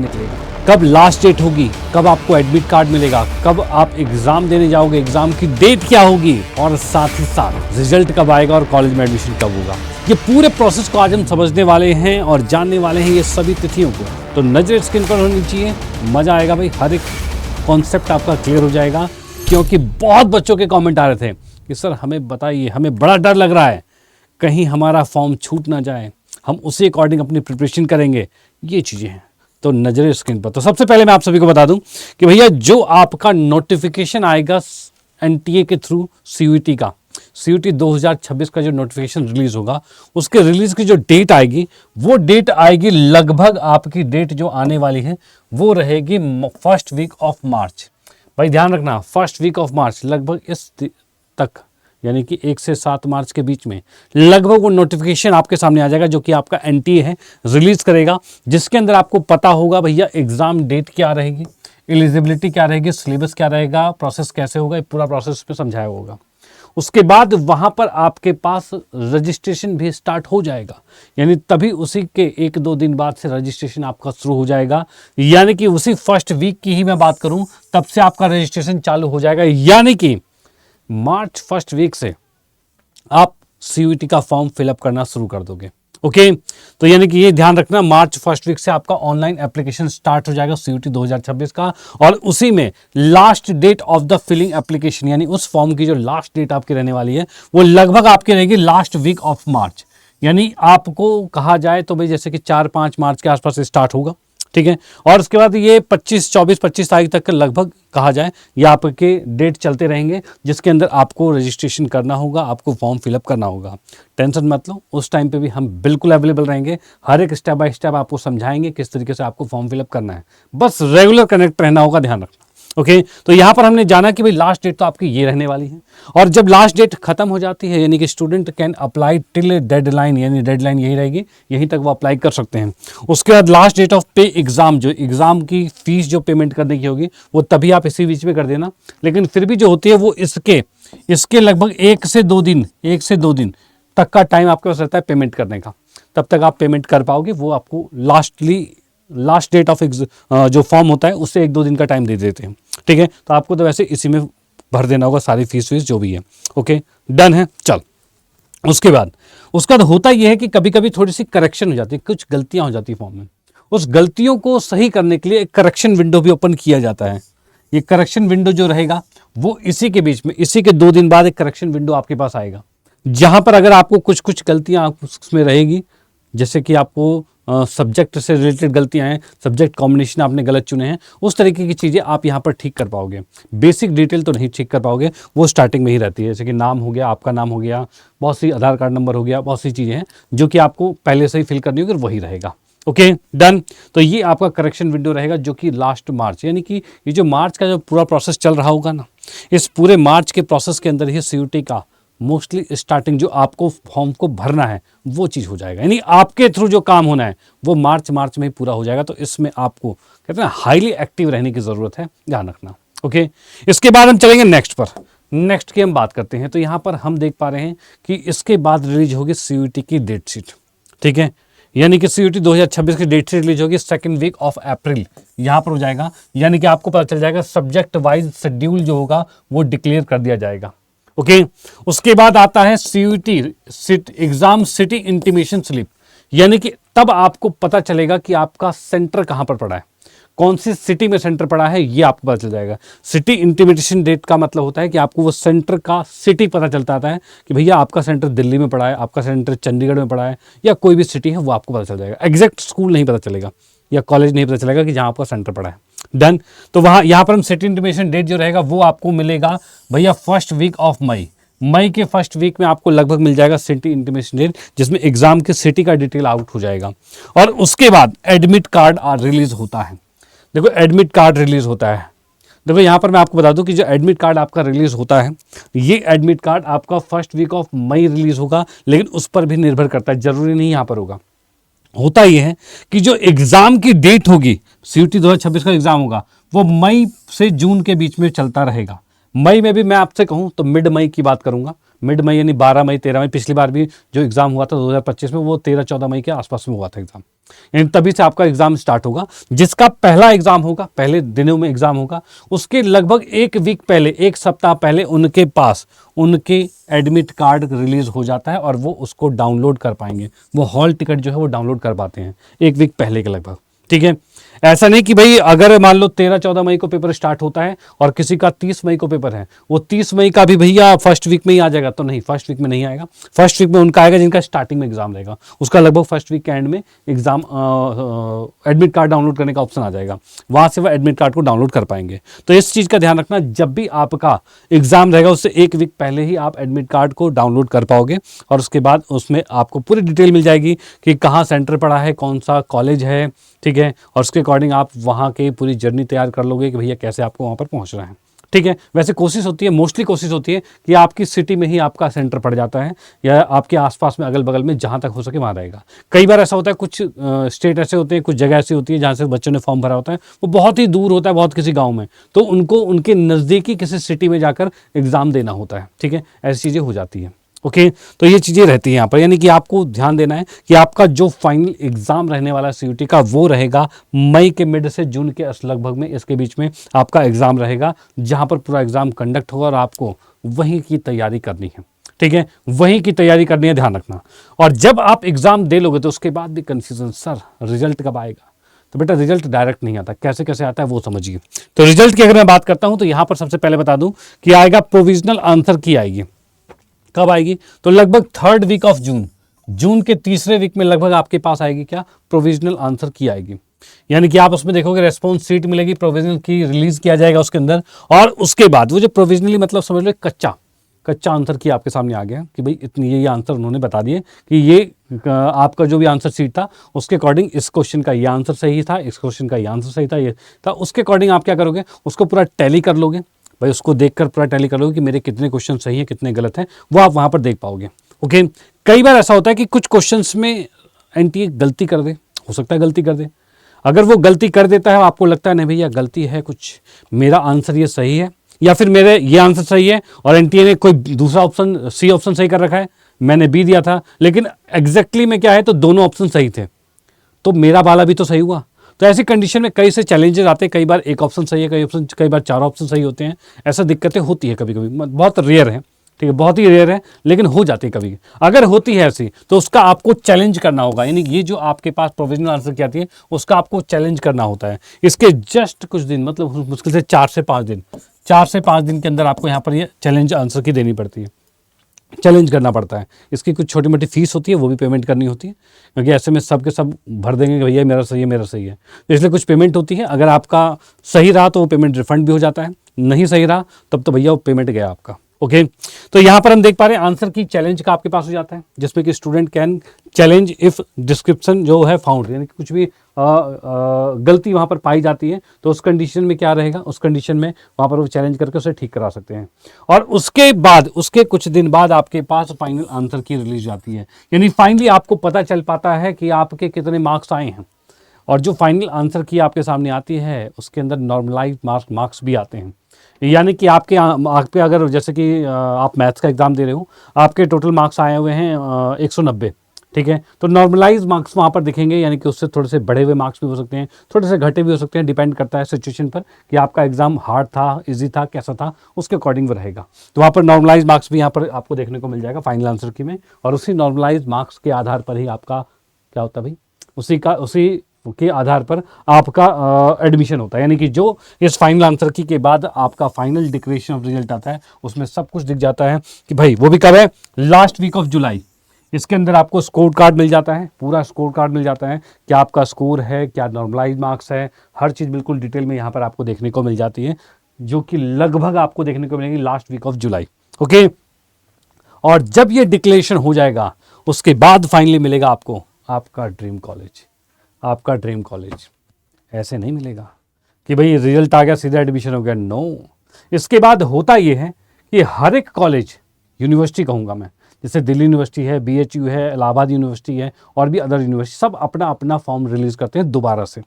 निकलेगा, कब last date होगी, कब आपको एडमिट कार्ड मिलेगा, कब आप एग्जाम देने जाओगे, एग्जाम की डेट क्या होगी, और साथ ही साथ रिजल्ट कब आएगा और कॉलेज में एडमिशन कब होगा। ये पूरे प्रोसेस को आज हम समझने वाले हैं और जानने वाले हैं, ये सभी तिथियों को। तो नजर स्क्रीन पर होनी चाहिए, मजा आएगा भाई, हर एक कॉन्सेप्ट आपका क्लियर हो जाएगा। क्योंकि बहुत बच्चों के कॉमेंट आ रहे थे कि सर हमें बताइए, हमें बड़ा डर लग रहा है कहीं हमारा फॉर्म छूट ना जाए, हम उसी अकॉर्डिंग अपनी प्रिपरेशन करेंगे, ये चीज़ें हैं। तो नजर स्क्रीन पर। तो सबसे पहले मैं आप सभी को बता दूं कि भैया जो आपका नोटिफिकेशन आएगा एनटीए के थ्रू सीयूईटी का, सीयूईटी 2026 का जो नोटिफिकेशन रिलीज होगा, उसके रिलीज की जो डेट आएगी, वो डेट आएगी लगभग आपकी डेट जो आने वाली है वो रहेगी फर्स्ट वीक ऑफ मार्च। भाई ध्यान रखना, फर्स्ट वीक ऑफ मार्च, लगभग इस तक, यानी कि 1 से 7 मार्च के बीच में लगभग वो नोटिफिकेशन आपके सामने आ जाएगा जो कि आपका एनटीए है रिलीज करेगा, जिसके अंदर आपको पता होगा भैया एग्जाम डेट क्या रहेगी, एलिजिबिलिटी क्या रहेगी, सिलेबस क्या रहेगा, प्रोसेस कैसे होगा, ये पूरा प्रोसेस पे समझाया होगा। उसके बाद वहां पर आपके पास रजिस्ट्रेशन भी स्टार्ट हो जाएगा, यानी तभी उसी के 1-2 दिन बाद से रजिस्ट्रेशन आपका शुरू हो जाएगा। यानी कि उसी फर्स्ट वीक की ही मैं बात करूं, तब से आपका रजिस्ट्रेशन चालू हो जाएगा। यानी कि मार्च फर्स्ट वीक से आप सीयूईटी का फॉर्म फिलअप करना शुरू कर दोगे। ओके, तो यानी कि ये ध्यान रखना, मार्च फर्स्ट वीक से आपका ऑनलाइन एप्लीकेशन स्टार्ट हो जाएगा सीयूईटी 2026 का, और उसी में last date of the filling application, यानी उस फॉर्म की जो लास्ट डेट आपकी रहने वाली है वो लगभग आपकी रहेगी लास्ट वीक ऑफ मार्च। यानी आपको कहा जाए तो भाई जैसे कि 4-5 मार्च के आसपास स्टार्ट होगा, ठीक है, और उसके बाद ये 24-25 तारीख तक लगभग कहा जाए ये आपके डेट चलते रहेंगे, जिसके अंदर आपको रजिस्ट्रेशन करना होगा, आपको फॉर्म फिलअप करना होगा। टेंशन मत लो, उस टाइम पे भी हम बिल्कुल अवेलेबल रहेंगे, हर एक स्टेप बाय स्टेप आपको समझाएंगे किस तरीके से आपको फॉर्म फिलअप करना है, बस रेगुलर कनेक्ट रहना होगा, ध्यान रखना। ओके, तो यहाँ पर हमने जाना कि भाई लास्ट डेट तो आपकी ये रहने वाली है, और जब लास्ट डेट खत्म हो जाती है, यानी कि student can apply till deadline, यानी डेडलाइन यही रहेगी, यहीं तक वो अप्लाई कर सकते हैं। उसके बाद लास्ट डेट ऑफ पे एग्जाम, जो एग्जाम की फीस जो पेमेंट करने की होगी वो तभी आप इसी बीच में कर देना, लेकिन फिर भी जो होती है वो इसके लगभग 1 से 2 दिन तक का टाइम आपके पास रहता है पेमेंट करने का, तब तक आप पेमेंट कर पाओगे। वो आपको लास्ट डेट ऑफ जो फॉर्म होता है उससे 1-2 दिन का टाइम दे देते हैं, ठीक है। तो आपको तो वैसे इसी में भर देना होगा सारी फीस जो भी है। ओके, डन है। चल, उसके बाद होता यह है कि कभी कभी थोड़ी सी करेक्शन हो जाती है, कुछ गलतियां हो जाती है फॉर्म में, उस गलतियों को सही करने के लिए एक करेक्शन विंडो भी ओपन किया जाता है। ये करेक्शन विंडो जो रहेगा वो इसी के बीच में, इसी के 2 दिन बाद एक करेक्शन विंडो आपके पास आएगा, जहां पर अगर आपको कुछ गलतियां उसमें रहेगी, जैसे कि आपको सब्जेक्ट से रिलेटेड गलतियां हैं, सब्जेक्ट कॉम्बिनेशन आपने गलत चुने हैं, उस तरीके की चीज़ें आप यहाँ पर ठीक कर पाओगे। बेसिक डिटेल तो नहीं ठीक कर पाओगे, वो स्टार्टिंग में ही रहती है, जैसे कि नाम हो गया, आपका नाम हो गया, बहुत सी आधार कार्ड नंबर हो गया, बहुत सी चीज़ें हैं जो कि आपको पहले से ही फिल करनी होगी, वही रहेगा। Okay, done. तो ये आपका करेक्शन विंडो रहेगा जो कि लास्ट मार्च, यानी कि ये जो मार्च का जो पूरा प्रोसेस चल रहा होगा ना, इस पूरे मार्च के प्रोसेस के अंदर ही सीयूईटी का मोस्टली स्टार्टिंग जो आपको फॉर्म को भरना है वो चीज़ हो जाएगा, यानी आपके थ्रू जो काम होना है वो मार्च में ही पूरा हो जाएगा। तो इसमें आपको कहते हैं हाईली एक्टिव रहने की ज़रूरत है, ध्यान रखना। ओके, इसके बाद हम चलेंगे नेक्स्ट पर। नेक्स्ट की हम बात करते हैं, तो यहाँ पर हम देख पा रहे हैं कि इसके बाद रिलीज होगी सीयूईटी की डेट शीट, ठीक है, यानी कि सीयूईटी 2026 की डेट शीट रिलीज होगी 2nd वीक ऑफ अप्रैल, यहाँ पर हो जाएगा। यानी कि आपको पता चल जाएगा सब्जेक्ट वाइज शेड्यूल जो होगा वो डिक्लेयर कर दिया जाएगा। ओके, उसके बाद आता है CUET exam city intimation slip, यानी कि तब आपको पता चलेगा कि आपका सेंटर कहां पर पड़ा है, कौन सी सिटी में सेंटर पड़ा है, ये आपको पता चल जाएगा। सिटी इंटीमेशन डेट का मतलब होता है कि आपको वो सेंटर का सिटी पता चलता आता है कि भैया आपका सेंटर दिल्ली में पड़ा है, आपका सेंटर चंडीगढ़ में पड़ा है, या कोई भी सिटी है वो आपको पता चल जाएगा। एग्जैक्ट स्कूल नहीं पता चलेगा या कॉलेज नहीं पता चलेगा कि जहाँ आपका सेंटर पड़ा है। डन। तो वहाँ यहाँ पर हम सिटी इंटीमेशन डेट जो रहेगा वो आपको मिलेगा भैया फर्स्ट वीक ऑफ मई के फर्स्ट वीक में आपको लगभग मिल जाएगा सिटी इंटीमेशन डेट, जिसमें एग्जाम के सिटी का डिटेल आउट हो जाएगा। और उसके बाद एडमिट कार्ड रिलीज होता है। देखो एडमिट कार्ड रिलीज होता है, देखो यहाँ पर मैं आपको बता दूं कि जो एडमिट कार्ड आपका रिलीज होता है, ये एडमिट कार्ड आपका first week of May release होगा, लेकिन उस पर भी निर्भर करता है, जरूरी नहीं यहाँ पर होगा। होता यह है कि जो एग्जाम की डेट होगी, सीयूईटी 2026 का एग्जाम होगा, वो मई से जून के बीच में चलता रहेगा। मई में भी मैं आपसे कहूं तो मिड मई की बात करूंगा, मिड मई यानी 12 मई 13 मई, पिछली बार भी जो एग्ज़ाम हुआ था 2025 में वो 13-14 मई के आसपास में हुआ था एग्ज़ाम, यानी तभी से आपका एग्ज़ाम स्टार्ट होगा। जिसका पहला एग्ज़ाम होगा, पहले दिनों में एग्ज़ाम होगा, उसके लगभग एक वीक पहले, एक सप्ताह पहले उनके पास उनके एडमिट कार्ड रिलीज हो जाता है और वो उसको डाउनलोड कर पाएंगे। वो हॉल टिकट जो है वो डाउनलोड कर पाते हैं एक वीक पहले के लगभग, ठीक है। ऐसा नहीं कि भाई अगर मान लो 13-14 मई को पेपर स्टार्ट होता है और किसी का 30 मई को पेपर है, वो 30 मई का भी भैया फर्स्ट वीक में ही आ जाएगा, तो नहीं, फर्स्ट वीक में नहीं आएगा। फर्स्ट वीक में उनका आएगा जिनका स्टार्टिंग में एग्जाम रहेगा, उसका लगभग फर्स्ट वीक के एंड में एग्जाम एडमिट कार्ड डाउनलोड करने का ऑप्शन आ जाएगा, वहां से वह एडमिट कार्ड को डाउनलोड कर पाएंगे। तो इस चीज़ का ध्यान रखना, जब भी आपका एग्जाम रहेगा उससे एक वीक पहले ही आप एडमिट कार्ड को डाउनलोड कर पाओगे और उसके बाद उसमें आपको पूरी डिटेल मिल जाएगी कि कहाँ सेंटर पड़ा है, कौन सा कॉलेज है, ठीक है, और उसके अकॉर्डिंग आप वहाँ के पूरी जर्नी तैयार कर लोगे कि भैया कैसे आपको वहाँ पर पहुँचना है, ठीक है। वैसे कोशिश होती है, मोस्टली कोशिश होती है कि आपकी सिटी में ही आपका सेंटर पड़ जाता है या आपके आसपास में अगल बगल में जहाँ तक हो सके वहाँ रहेगा। कई बार ऐसा होता है, कुछ स्टेट ऐसे होते हैं, कुछ जगह ऐसी होती है जहाँ से बच्चों ने फॉर्म भरा होता है, वो बहुत ही दूर होता है, बहुत किसी गाँव में, तो उनको उनके नज़दीकी किसी सिटी में जाकर एग्ज़ाम देना होता है, ठीक है, ऐसी चीज़ें हो जाती हैं। ओके, तो ये चीज़ें रहती हैं यहाँ पर, यानी कि आपको ध्यान देना है कि आपका जो फाइनल एग्ज़ाम रहने वाला सीयूटी का वो रहेगा मई के मिड से जून के लगभग में, इसके बीच में आपका एग्ज़ाम रहेगा, जहाँ पर पूरा एग्ज़ाम कंडक्ट होगा और आपको वहीं की तैयारी करनी है, ठीक है, वहीं की तैयारी करनी है, ध्यान रखना। और जब आप एग्ज़ाम दे लोगे तो उसके बाद भी कन्फ्यूज़न, सर रिजल्ट कब आएगा? तो बेटा रिजल्ट डायरेक्ट नहीं आता, कैसे कैसे आता है वो समझिए। तो रिजल्ट की अगर मैं बात करता हूँ तो यहाँ पर सबसे पहले बता दूँ कि आएगा प्रोविजनल आंसर की आएगी। कब आएगी? तो लगभग 3rd वीक ऑफ जून, जून के तीसरे वीक में लगभग आपके पास आएगी क्या, प्रोविजनल आंसर की आएगी। यानी कि आप उसमें देखोगे रेस्पॉन्स शीट मिलेगी, प्रोविजनल की रिलीज किया जाएगा उसके अंदर, और उसके बाद वो जो प्रोविजनली मतलब समझ लो कच्चा आंसर की आपके सामने आ गया कि भाई इतनी ये आंसर उन्होंने बता दिए कि ये आपका जो भी आंसर शीट था उसके अकॉर्डिंग इस क्वेश्चन का ये आंसर सही था, इस क्वेश्चन का ये आंसर सही था, ये था, उसके अकॉर्डिंग आप क्या करोगे, उसको पूरा टैली कर लोगे भाई, उसको देखकर पूरा टैली कर लोगे कि मेरे कितने क्वेश्चन सही हैं कितने गलत हैं, वो आप वहाँ पर देख पाओगे। ओके, कई बार ऐसा होता है कि कुछ क्वेश्चंस में एनटीए गलती कर दे, हो सकता है गलती कर दे। अगर वो गलती कर देता है, आपको लगता है नहीं भैया गलती है कुछ, मेरा आंसर ये सही है या फिर मेरे ये आंसर सही है और एनटीए ने कोई दूसरा ऑप्शन, सी ऑप्शन सही कर रखा है, मैंने बी दिया था, लेकिन एग्जैक्टली में क्या है तो दोनों ऑप्शन सही थे, तो मेरा वाला भी तो सही हुआ। तो ऐसी कंडीशन में कई से चैलेंजेस आते हैं, कई बार एक ऑप्शन सही है, कई बार 4 ऑप्शन सही होते हैं, ऐसा दिक्कतें होती है कभी कभी, बहुत रेयर है, ठीक है, बहुत ही रेयर है, लेकिन हो जाती है कभी। अगर होती है ऐसी तो उसका आपको चैलेंज करना होगा, यानी ये जो आपके पास प्रोविजनल आंसर की आती है उसका आपको चैलेंज करना होता है। इसके जस्ट कुछ दिन, मतलब मुश्किल से 4 से 5 दिन के अंदर आपको यहाँ पर ये चैलेंज आंसर की देनी पड़ती है, चैलेंज करना पड़ता है। इसकी कुछ छोटी मोटी फीस होती है, वो भी पेमेंट करनी होती है, क्योंकि ऐसे में सब के सब भर देंगे कि भैया मेरा सही है मेरा सही है, तो इसलिए कुछ पेमेंट होती है। अगर आपका सही रहा तो वो पेमेंट रिफंड भी हो जाता है, नहीं सही रहा तब तो भैया वो पेमेंट गया आपका। ओके, तो यहाँ पर हम देख पा रहे हैं आंसर की चैलेंज का आपके पास हो जाता है, जिसमें कि student can challenge if description जो है फाउंड, यानी कि कुछ भी गलती वहाँ पर पाई जाती है तो उस कंडीशन में क्या रहेगा, उस कंडीशन में वहाँ पर वो चैलेंज करके उसे ठीक करा सकते हैं। और उसके बाद, उसके कुछ दिन बाद आपके पास फाइनल आंसर की रिलीज आती है, यानी फाइनली आपको पता चल पाता है कि आपके कितने मार्क्स आए हैं। और जो फाइनल आंसर की आपके सामने आती है उसके अंदर नॉर्मलाइज मार्क्स भी आते हैं, यानी कि आपके अगर जैसे कि आप मैथ्स का एग्ज़ाम दे रहे हो, आपके टोटल मार्क्स आए हुए हैं 190, ठीक है, तो नॉर्मलाइज मार्क्स वहाँ पर दिखेंगे, यानी कि उससे थोड़े से बढ़े हुए मार्क्स भी हो सकते हैं, थोड़े से घटे भी हो सकते हैं, डिपेंड करता है सिचुएशन पर कि आपका एग्जाम हार्ड था, इजी था, कैसा था, उसके अकॉर्डिंग वो रहेगा। तो वहाँ पर नॉर्मलाइज मार्क्स भी यहाँ पर आपको देखने को मिल जाएगा फाइनल आंसर की में, और उसी नॉर्मलाइज मार्क्स के आधार पर ही आपका क्या होता है भाई, उसी के आधार पर आपका एडमिशन होता है, यानी कि जो इस फाइनल आंसर की के बाद आपका फाइनल डिक्लेरेशन ऑफ रिजल्ट आता है उसमें सब कुछ दिख जाता है कि भाई वो भी कब है, लास्ट वीक ऑफ जुलाई। इसके अंदर आपको स्कोर कार्ड मिल जाता है, पूरा स्कोर कार्ड मिल जाता है, क्या आपका स्कोर है, क्या नॉर्मलाइज मार्क्स है, हर चीज़ बिल्कुल डिटेल में यहाँ पर आपको देखने को मिल जाती है, जो कि लगभग आपको देखने को मिलेगी last week of July. Okay, और जब ये डिक्लेरेशन हो जाएगा उसके बाद फाइनली मिलेगा आपको आपका ड्रीम कॉलेज, आपका ड्रीम कॉलेज। ऐसे नहीं मिलेगा कि भाई रिजल्ट आ गया सीधा एडमिशन हो गया, नो। इसके बाद होता ये है कि हर एक कॉलेज, यूनिवर्सिटी कहूँगा मैं, जैसे दिल्ली यूनिवर्सिटी है, BHU है, इलाहाबाद यूनिवर्सिटी है और भी अदर यूनिवर्सिटी, सब अपना अपना फॉर्म रिलीज़ करते हैं दोबारा से।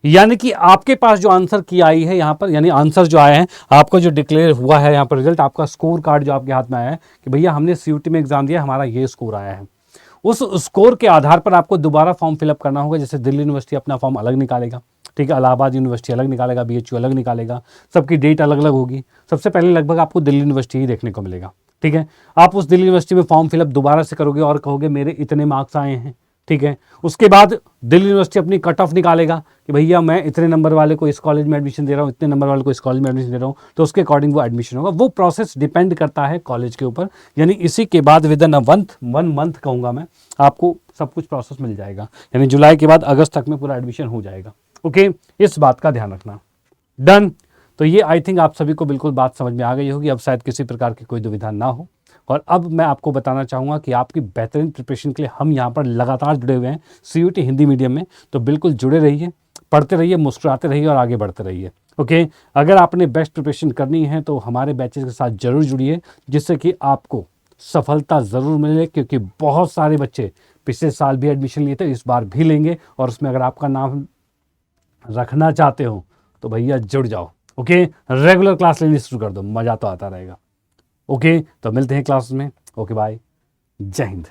यानी कि आपके पास जो आंसर की आई है यहाँ पर, यानी आंसर जो आए हैं, आपका जो डिक्लेयर हुआ है यहाँ पर रिजल्ट, आपका स्कोर कार्ड जो आपके हाथ में आया है कि भैया हमने सीयूटी में एग्जाम दिया, हमारा ये स्कोर आया है, उस स्कोर के आधार पर आपको दोबारा फॉर्म फिलअप करना होगा। जैसे दिल्ली यूनिवर्सिटी अपना फॉर्म अलग निकालेगा, ठीक है, इलाहाबाद यूनिवर्सिटी अलग निकालेगा, बीएचयू अलग निकालेगा, सबकी डेट अलग अलग होगी। सबसे पहले लगभग आपको दिल्ली यूनिवर्सिटी ही देखने को मिलेगा, ठीक है। आप उस दिल्ली यूनिवर्सिटी में फॉर्म फिलअप दोबारा से करोगे और कहोगे मेरे इतने मार्क्स आए हैं, ठीक है। उसके बाद दिल्ली यूनिवर्सिटी अपनी कट ऑफ निकालेगा कि भैया मैं इतने नंबर वाले को इस कॉलेज में एडमिशन दे रहा हूँ, इतने नंबर वाले को इस कॉलेज में एडमिशन दे रहा हूँ, तो उसके अकॉर्डिंग वो एडमिशन होगा। वो प्रोसेस डिपेंड करता है कॉलेज के ऊपर, यानी इसी के बाद विद इन वन मंथ कहूँगा मैं, आपको सब कुछ प्रोसेस मिल जाएगा, यानी जुलाई के बाद अगस्त तक में पूरा एडमिशन हो जाएगा। ओके, इस बात का ध्यान रखना। डन। तो ये आई थिंक आप सभी को बिल्कुल बात समझ में आ गई होगी, अब शायद किसी प्रकार की कोई दुविधा ना हो। और अब मैं आपको बताना चाहूँगा कि आपकी बेहतरीन प्रिपरेशन के लिए हम यहाँ पर लगातार जुड़े हुए हैं सीयूटी हिंदी मीडियम में, तो बिल्कुल जुड़े रहिए, पढ़ते रहिए, मुस्कुराते रहिए और आगे बढ़ते रहिए। ओके, अगर आपने बेस्ट प्रिपरेशन करनी है तो हमारे बैचेस के साथ जरूर जुड़िए, जिससे कि आपको सफलता ज़रूर मिले, क्योंकि बहुत सारे बच्चे पिछले साल भी एडमिशन लिए थे, इस बार भी लेंगे, और उसमें अगर आपका नाम रखना चाहते हो तो भैया जुड़ जाओ। ओके, रेगुलर क्लास लेनी शुरू कर दो, मज़ा तो आता रहेगा। ओके, तो मिलते हैं क्लास में। ओके, बाय, जय हिंद।